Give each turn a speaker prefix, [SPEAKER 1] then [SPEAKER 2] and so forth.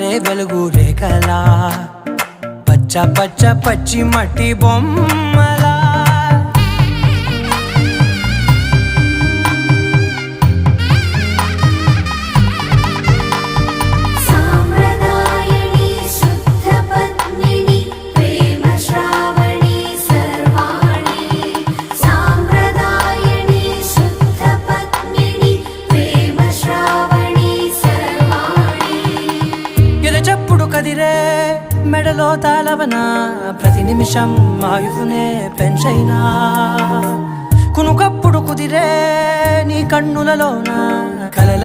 [SPEAKER 1] జారే వెలుగు రేఖలా పచ్చ పచ్చ పచ్చి మట్టి బొమ్మలా చెప్పుడు కదిరే మెడలో తాళవన ప్రతి నిమిషం ఆయుధునే పెంచైనా కునుకప్పుడు కుదిరే నీ కన్నులలోన కలల